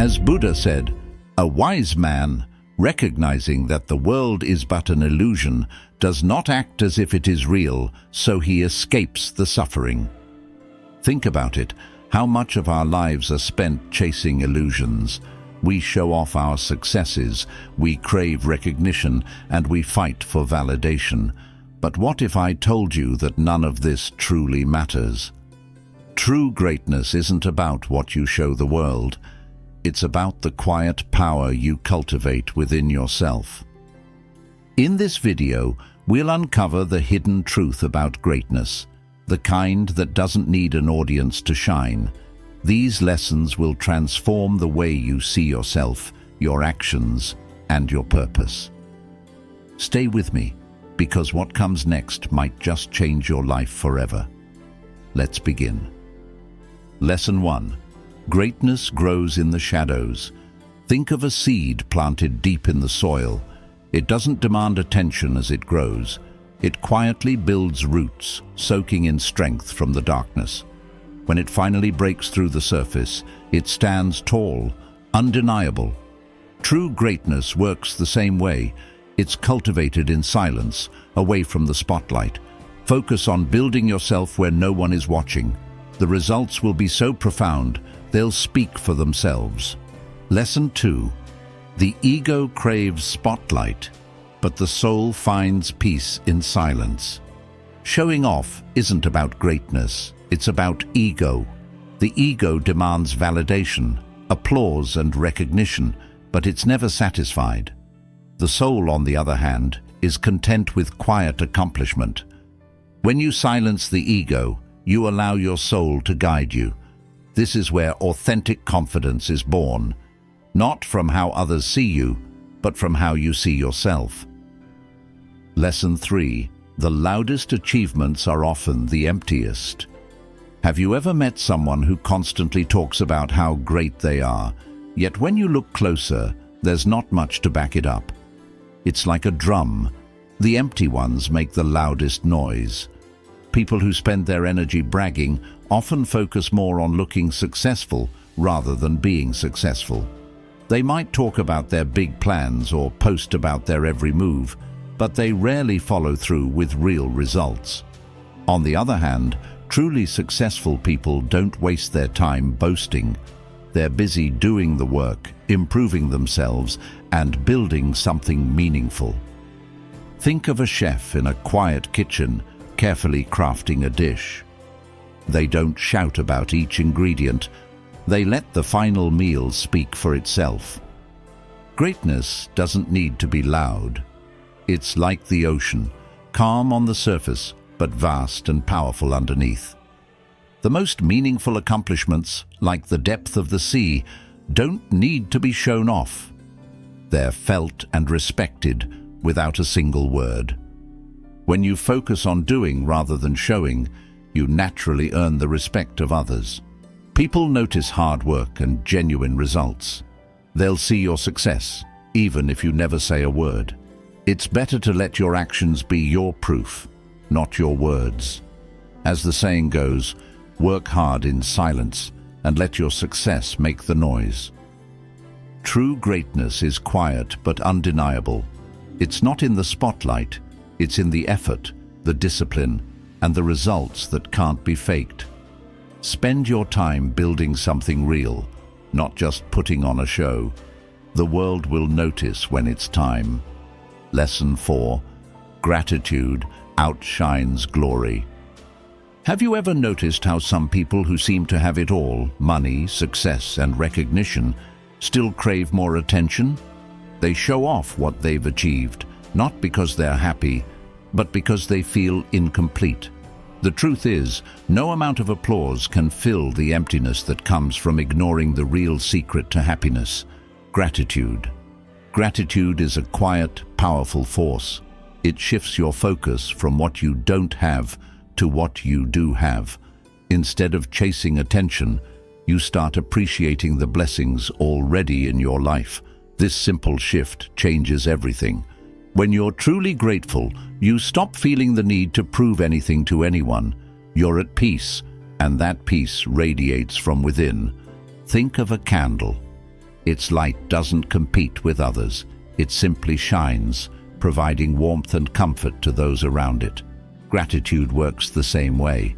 As Buddha said, a wise man, recognizing that the world is but an illusion, does not act as if it is real, so he escapes the suffering. Think about it. How much of our lives are spent chasing illusions? We show off our successes, we crave recognition, and we fight for validation. But what if I told you that none of this truly matters? True greatness isn't about what you show the world. It's about the quiet power you cultivate within yourself. In this video, we'll uncover the hidden truth about greatness, the kind that doesn't need an audience to shine. These lessons will transform the way you see yourself, your actions, and your purpose. Stay with me, because what comes next might just change your life forever. Let's begin. Lesson 1. Greatness grows in the shadows. Think of a seed planted deep in the soil. It doesn't demand attention as it grows. It quietly builds roots, soaking in strength from the darkness. When it finally breaks through the surface, it stands tall, undeniable. True greatness works the same way. It's cultivated in silence, away from the spotlight. Focus on building yourself where no one is watching. The results will be so profound, they'll speak for themselves. Lesson 2. The ego craves spotlight, but the soul finds peace in silence. Showing off isn't about greatness, it's about ego. The ego demands validation, applause, and recognition, but it's never satisfied. The soul, on the other hand, is content with quiet accomplishment. When you silence the ego, you allow your soul to guide you. This is where authentic confidence is born, not from how others see you, but from how you see yourself. Lesson 3. The loudest achievements are often the emptiest. Have you ever met someone who constantly talks about how great they are, yet when you look closer, there's not much to back it up? It's like a drum. The empty ones make the loudest noise. People who spend their energy bragging often focus more on looking successful rather than being successful. They might talk about their big plans or post about their every move, but they rarely follow through with real results. On the other hand, truly successful people don't waste their time boasting. They're busy doing the work, improving themselves, and building something meaningful. Think of a chef in a quiet kitchen, carefully crafting a dish. They don't shout about each ingredient. They let the final meal speak for itself. Greatness doesn't need to be loud. It's like the ocean, calm on the surface, but vast and powerful underneath. The most meaningful accomplishments, like the depth of the sea, don't need to be shown off. They're felt and respected without a single word. When you focus on doing rather than showing, you naturally earn the respect of others. People notice hard work and genuine results. They'll see your success, even if you never say a word. It's better to let your actions be your proof, not your words. As the saying goes, work hard in silence and let your success make the noise. True greatness is quiet but undeniable. It's not in the spotlight, it's in the effort, the discipline, and the results that can't be faked. Spend your time building something real, not just putting on a show. The world will notice when it's time. Lesson 4. Gratitude outshines glory. Have you ever noticed how some people who seem to have it all, money, success, and recognition, still crave more attention? They show off what they've achieved, not because they're happy, but because they feel incomplete. The truth is, no amount of applause can fill the emptiness that comes from ignoring the real secret to happiness: gratitude. Gratitude is a quiet, powerful force. It shifts your focus from what you don't have to what you do have. Instead of chasing attention, you start appreciating the blessings already in your life. This simple shift changes everything. When you're truly grateful, you stop feeling the need to prove anything to anyone. You're at peace, and that peace radiates from within. Think of a candle. Its light doesn't compete with others. It simply shines, providing warmth and comfort to those around it. Gratitude works the same way.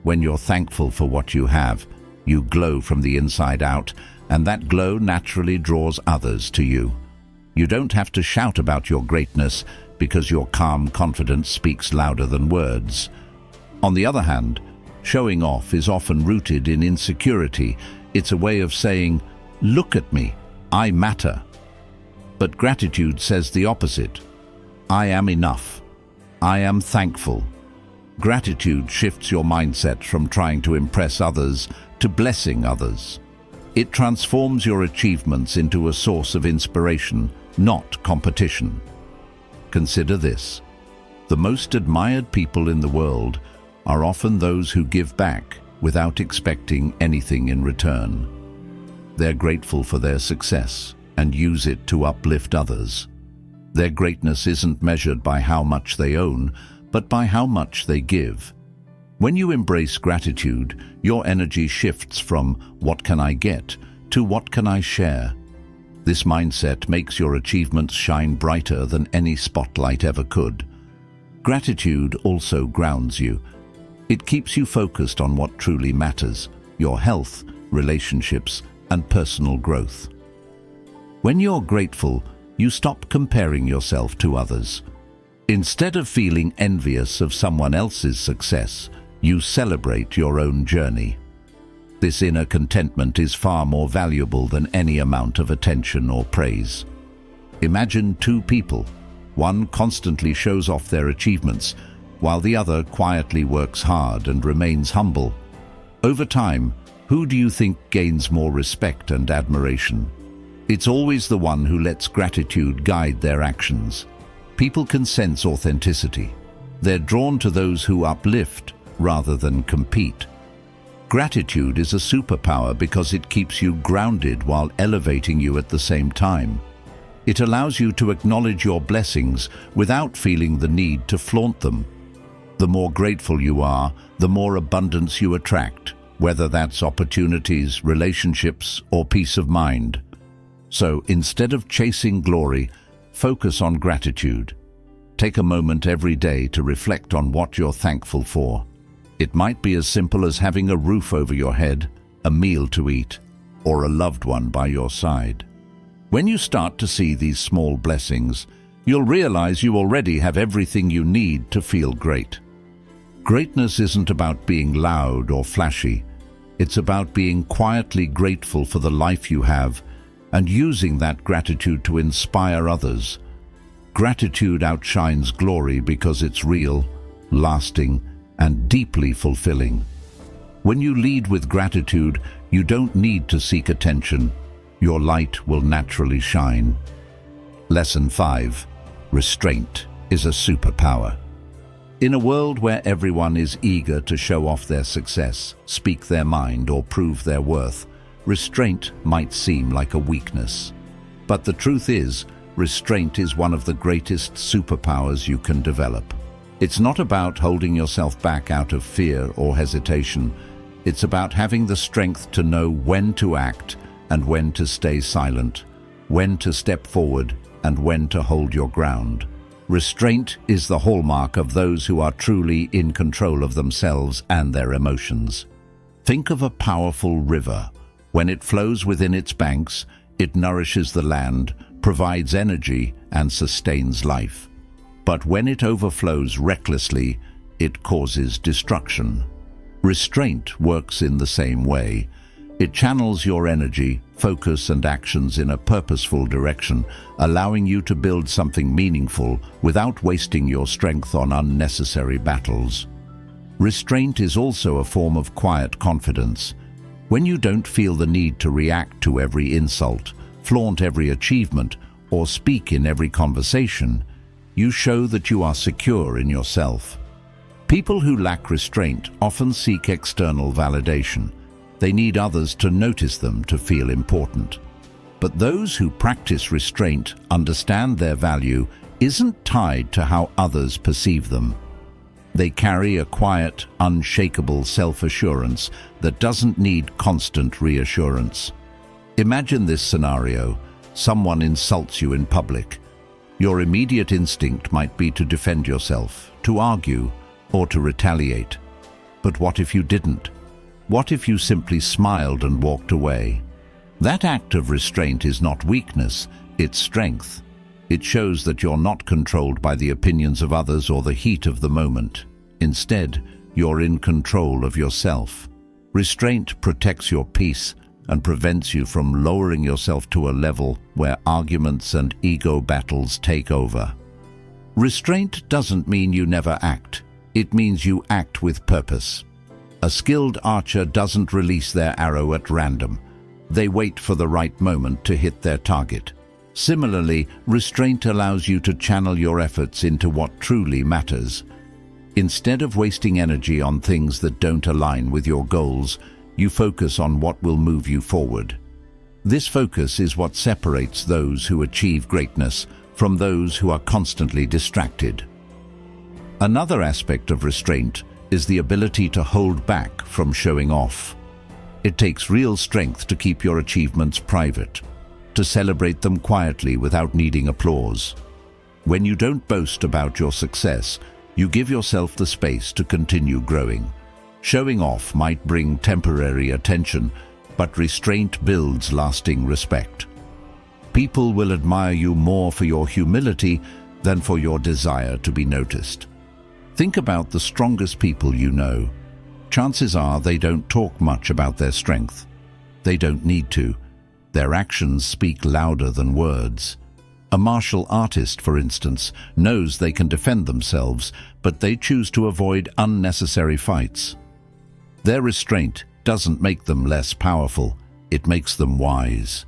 When you're thankful for what you have, you glow from the inside out, and that glow naturally draws others to you. You don't have to shout about your greatness because your calm confidence speaks louder than words. On the other hand, showing off is often rooted in insecurity. It's a way of saying, "Look at me, I matter." But gratitude says the opposite. I am enough. I am thankful. Gratitude shifts your mindset from trying to impress others to blessing others. It transforms your achievements into a source of inspiration, not competition. Consider this. The most admired people in the world are often those who give back without expecting anything in return. They're grateful for their success and use it to uplift others. Their greatness isn't measured by how much they own, but by how much they give. When you embrace gratitude, your energy shifts from "what can I get" to "what can I share." This mindset makes your achievements shine brighter than any spotlight ever could. Gratitude also grounds you. It keeps you focused on what truly matters: your health, relationships, and personal growth. When you're grateful, you stop comparing yourself to others. Instead of feeling envious of someone else's success, you celebrate your own journey. This inner contentment is far more valuable than any amount of attention or praise. Imagine two people. One constantly shows off their achievements, while the other quietly works hard and remains humble. Over time, who do you think gains more respect and admiration? It's always the one who lets gratitude guide their actions. People can sense authenticity. They're drawn to those who uplift rather than compete. Gratitude is a superpower because it keeps you grounded while elevating you at the same time. It allows you to acknowledge your blessings without feeling the need to flaunt them. The more grateful you are, the more abundance you attract, whether that's opportunities, relationships, or peace of mind. So instead of chasing glory, focus on gratitude. Take a moment every day to reflect on what you're thankful for. It might be as simple as having a roof over your head, a meal to eat, or a loved one by your side. When you start to see these small blessings, you'll realize you already have everything you need to feel great. Greatness isn't about being loud or flashy. It's about being quietly grateful for the life you have and using that gratitude to inspire others. Gratitude outshines glory because it's real, lasting, and deeply fulfilling. When you lead with gratitude, you don't need to seek attention. Your light will naturally shine. Lesson 5. Restraint is a superpower. In a world where everyone is eager to show off their success, speak their mind, or prove their worth, restraint might seem like a weakness. But the truth is, restraint is one of the greatest superpowers you can develop. It's not about holding yourself back out of fear or hesitation. It's about having the strength to know when to act and when to stay silent, when to step forward and when to hold your ground. Restraint is the hallmark of those who are truly in control of themselves and their emotions. Think of a powerful river. When it flows within its banks, it nourishes the land, provides energy, and sustains life. But when it overflows recklessly, it causes destruction. Restraint works in the same way. It channels your energy, focus, and actions in a purposeful direction, allowing you to build something meaningful without wasting your strength on unnecessary battles. Restraint is also a form of quiet confidence. When you don't feel the need to react to every insult, flaunt every achievement, or speak in every conversation, you show that you are secure in yourself. People who lack restraint often seek external validation. They need others to notice them to feel important. But those who practice restraint understand their value isn't tied to how others perceive them. They carry a quiet, unshakable self-assurance that doesn't need constant reassurance. Imagine this scenario. Someone insults you in public. Your immediate instinct might be to defend yourself, to argue, or to retaliate. But what if you didn't? What if you simply smiled and walked away? That act of restraint is not weakness, it's strength. It shows that you're not controlled by the opinions of others or the heat of the moment. Instead, you're in control of yourself. Restraint protects your peace and prevents you from lowering yourself to a level where arguments and ego battles take over. Restraint doesn't mean you never act. It means you act with purpose. A skilled archer doesn't release their arrow at random. They wait for the right moment to hit their target. Similarly, restraint allows you to channel your efforts into what truly matters. Instead of wasting energy on things that don't align with your goals, you focus on what will move you forward. This focus is what separates those who achieve greatness from those who are constantly distracted. Another aspect of restraint is the ability to hold back from showing off. It takes real strength to keep your achievements private, to celebrate them quietly without needing applause. When you don't boast about your success, you give yourself the space to continue growing. Showing off might bring temporary attention, but restraint builds lasting respect. People will admire you more for your humility than for your desire to be noticed. Think about the strongest people you know. Chances are they don't talk much about their strength. They don't need to. Their actions speak louder than words. A martial artist, for instance, knows they can defend themselves, but they choose to avoid unnecessary fights. Their restraint doesn't make them less powerful, it makes them wise.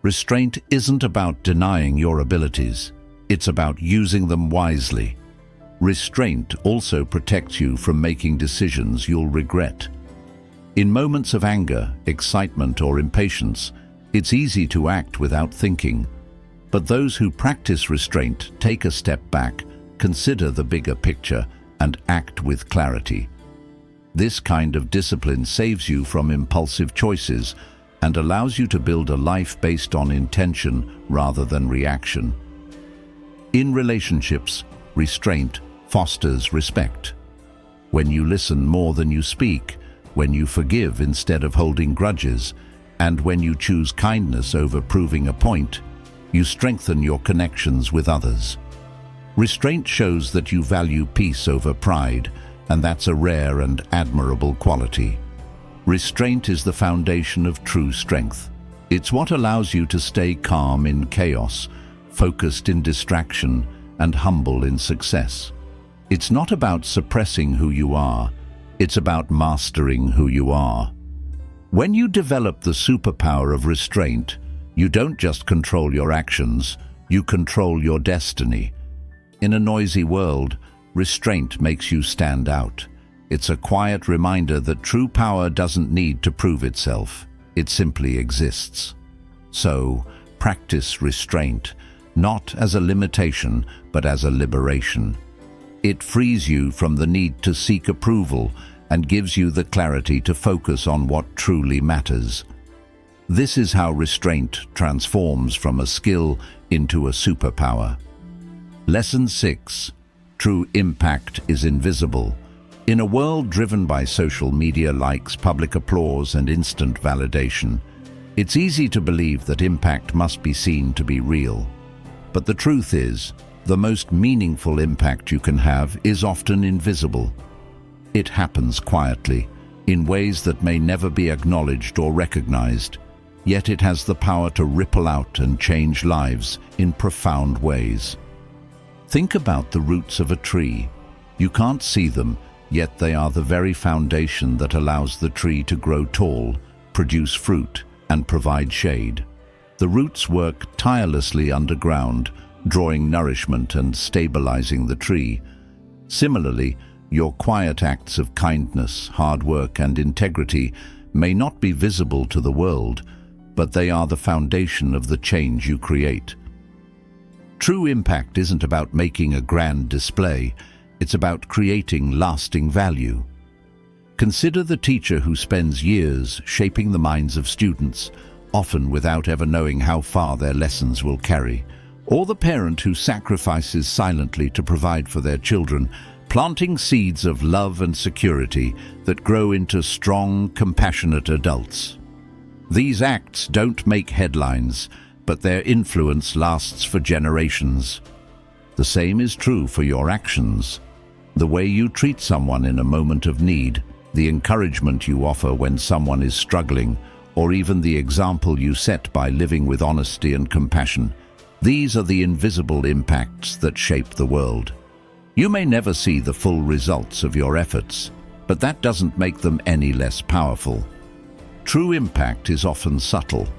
Restraint isn't about denying your abilities, it's about using them wisely. Restraint also protects you from making decisions you'll regret. In moments of anger, excitement, or impatience, it's easy to act without thinking. But those who practice restraint take a step back, consider the bigger picture, and act with clarity. This kind of discipline saves you from impulsive choices and allows you to build a life based on intention rather than reaction. In relationships, restraint fosters respect. When you listen more than you speak, when you forgive instead of holding grudges, and when you choose kindness over proving a point, you strengthen your connections with others. Restraint shows that you value peace over pride, and that's a rare and admirable quality. Restraint is the foundation of true strength. It's what allows you to stay calm in chaos, focused in distraction, and humble in success. It's not about suppressing who you are, it's about mastering who you are. When you develop the superpower of restraint, you don't just control your actions, you control your destiny. In a noisy world, restraint makes you stand out. It's a quiet reminder that true power doesn't need to prove itself. It simply exists. So, practice restraint, not as a limitation, but as a liberation. It frees you from the need to seek approval and gives you the clarity to focus on what truly matters. This is how restraint transforms from a skill into a superpower. Lesson 6. True impact is invisible. In a world driven by social media likes, public applause, and instant validation, it's easy to believe that impact must be seen to be real. But the truth is, the most meaningful impact you can have is often invisible. It happens quietly, in ways that may never be acknowledged or recognized, yet it has the power to ripple out and change lives in profound ways. Think about the roots of a tree. You can't see them, yet they are the very foundation that allows the tree to grow tall, produce fruit, and provide shade. The roots work tirelessly underground, drawing nourishment and stabilizing the tree. Similarly, your quiet acts of kindness, hard work, and integrity may not be visible to the world, but they are the foundation of the change you create. True impact isn't about making a grand display, it's about creating lasting value. Consider the teacher who spends years shaping the minds of students, often without ever knowing how far their lessons will carry. Or the parent who sacrifices silently to provide for their children, planting seeds of love and security that grow into strong, compassionate adults. These acts don't make headlines, but their influence lasts for generations. The same is true for your actions. The way you treat someone in a moment of need, the encouragement you offer when someone is struggling, or even the example you set by living with honesty and compassion. These are the invisible impacts that shape the world. You may never see the full results of your efforts, but that doesn't make them any less powerful. True impact is often subtle.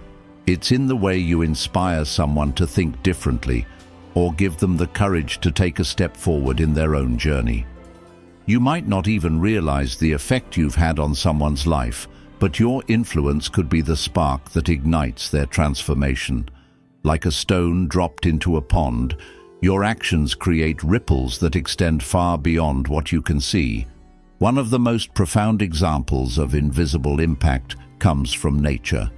It's in the way you inspire someone to think differently, or give them the courage to take a step forward in their own journey. You might not even realize the effect you've had on someone's life, but your influence could be the spark that ignites their transformation. Like a stone dropped into a pond, your actions create ripples that extend far beyond what you can see. One of the most profound examples of invisible impact comes from nature.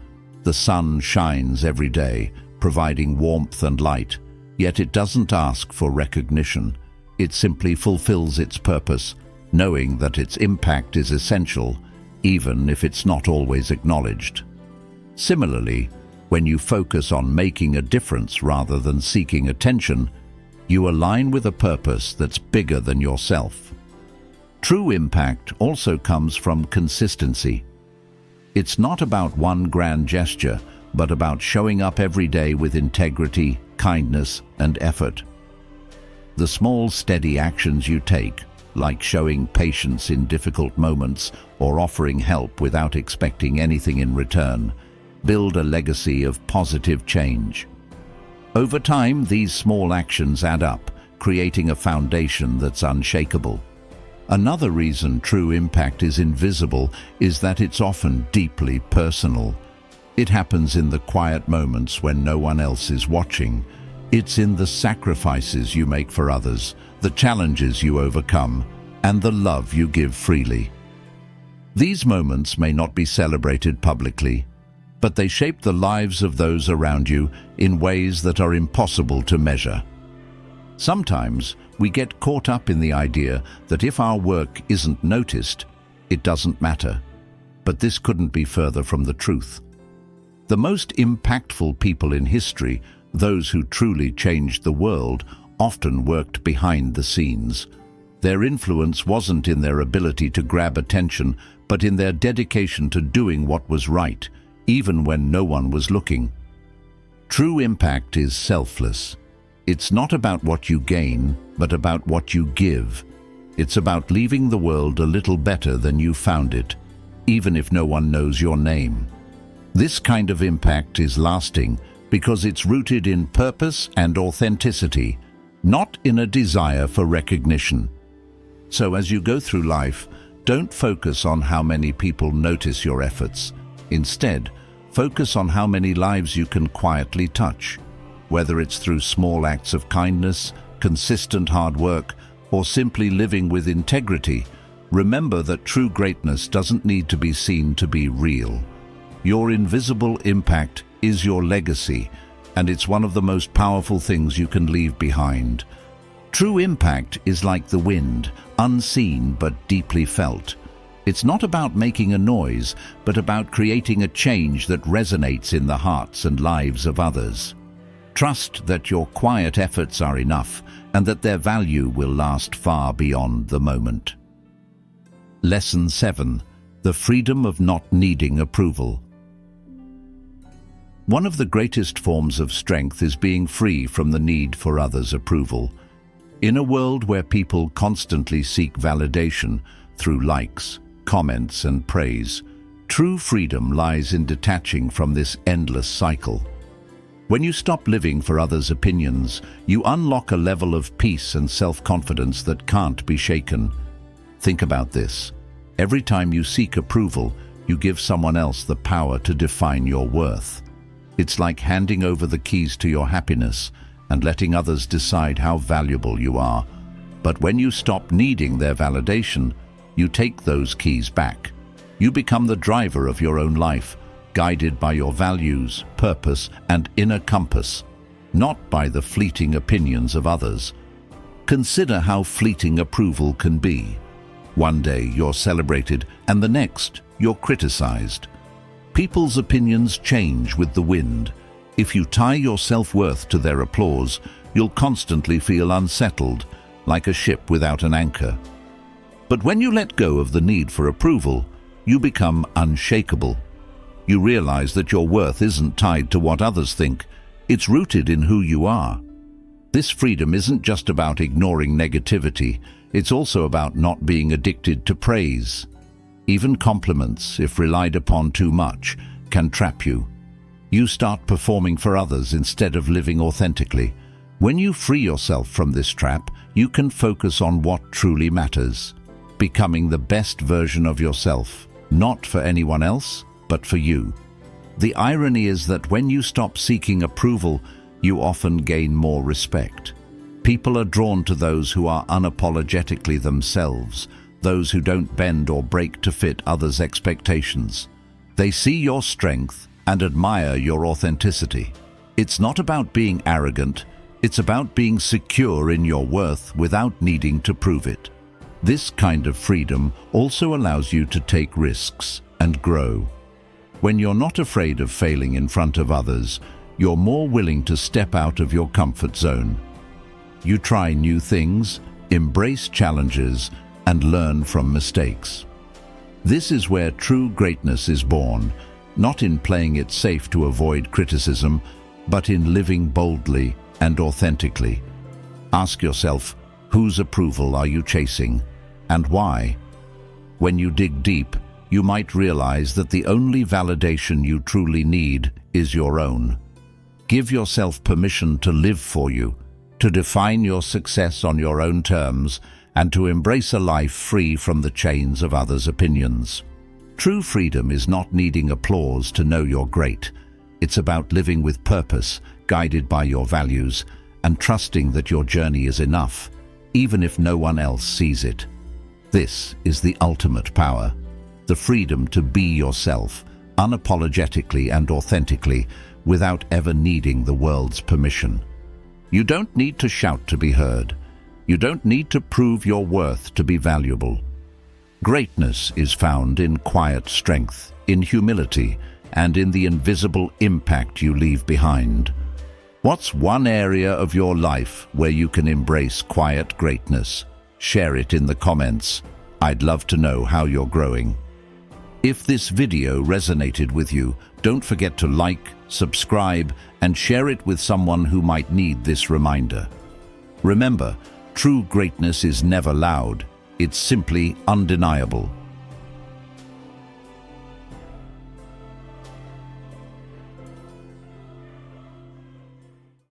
The sun shines every day, providing warmth and light, yet it doesn't ask for recognition. It simply fulfills its purpose, knowing that its impact is essential, even if it's not always acknowledged. Similarly, when you focus on making a difference rather than seeking attention, you align with a purpose that's bigger than yourself. True impact also comes from consistency. It's not about one grand gesture, but about showing up every day with integrity, kindness, and effort. The small, steady actions you take, like showing patience in difficult moments or offering help without expecting anything in return, build a legacy of positive change. Over time, these small actions add up, creating a foundation that's unshakable. Another reason true impact is invisible is that it's often deeply personal. It happens in the quiet moments when no one else is watching. It's in the sacrifices you make for others, the challenges you overcome, and the love you give freely. These moments may not be celebrated publicly, but they shape the lives of those around you in ways that are impossible to measure. Sometimes we get caught up in the idea that if our work isn't noticed, it doesn't matter. But this couldn't be further from the truth. The most impactful people in history, those who truly changed the world, often worked behind the scenes. Their influence wasn't in their ability to grab attention, but in their dedication to doing what was right, even when no one was looking. True impact is selfless. It's not about what you gain, but about what you give. It's about leaving the world a little better than you found it, even if no one knows your name. This kind of impact is lasting because it's rooted in purpose and authenticity, not in a desire for recognition. So as you go through life, don't focus on how many people notice your efforts. Instead, focus on how many lives you can quietly touch. Whether it's through small acts of kindness, consistent hard work, or simply living with integrity, remember that true greatness doesn't need to be seen to be real. Your invisible impact is your legacy, and it's one of the most powerful things you can leave behind. True impact is like the wind, unseen but deeply felt. It's not about making a noise, but about creating a change that resonates in the hearts and lives of others. Trust that your quiet efforts are enough and that their value will last far beyond the moment. Lesson 7. The freedom of not needing approval. One of the greatest forms of strength is being free from the need for others' approval. In a world where people constantly seek validation through likes, comments, and praise, true freedom lies in detaching from this endless cycle. When you stop living for others' opinions, you unlock a level of peace and self-confidence that can't be shaken. Think about this. Every time you seek approval, you give someone else the power to define your worth. It's like handing over the keys to your happiness and letting others decide how valuable you are. But when you stop needing their validation, you take those keys back. You become the driver of your own life, guided by your values, purpose, and inner compass, not by the fleeting opinions of others. Consider how fleeting approval can be. One day you're celebrated, and the next you're criticized. People's opinions change with the wind. If you tie your self-worth to their applause, you'll constantly feel unsettled, like a ship without an anchor. But when you let go of the need for approval, you become unshakable. You realize that your worth isn't tied to what others think. It's rooted in who you are. This freedom isn't just about ignoring negativity. It's also about not being addicted to praise. Even compliments, if relied upon too much, can trap you. You start performing for others instead of living authentically. When you free yourself from this trap, you can focus on what truly matters, becoming the best version of yourself, not for anyone else, but for you. The irony is that when you stop seeking approval, you often gain more respect. People are drawn to those who are unapologetically themselves, those who don't bend or break to fit others' expectations. They see your strength and admire your authenticity. It's not about being arrogant, it's about being secure in your worth without needing to prove it. This kind of freedom also allows you to take risks and grow. When you're not afraid of failing in front of others, you're more willing to step out of your comfort zone. You try new things, embrace challenges, and learn from mistakes. This is where true greatness is born, not in playing it safe to avoid criticism, but in living boldly and authentically. Ask yourself, whose approval are you chasing, and why? When you dig deep, you might realize that the only validation you truly need is your own. Give yourself permission to live for you, to define your success on your own terms, and to embrace a life free from the chains of others' opinions. True freedom is not needing applause to know you're great. It's about living with purpose, guided by your values, and trusting that your journey is enough, even if no one else sees it. This is the ultimate power, the freedom to be yourself, unapologetically and authentically, without ever needing the world's permission. You don't need to shout to be heard. You don't need to prove your worth to be valuable. Greatness is found in quiet strength, in humility, and in the invisible impact you leave behind. What's one area of your life where you can embrace quiet greatness? Share it in the comments. I'd love to know how you're growing. If this video resonated with you, don't forget to like, subscribe, and share it with someone who might need this reminder. Remember, true greatness is never loud. It's simply undeniable.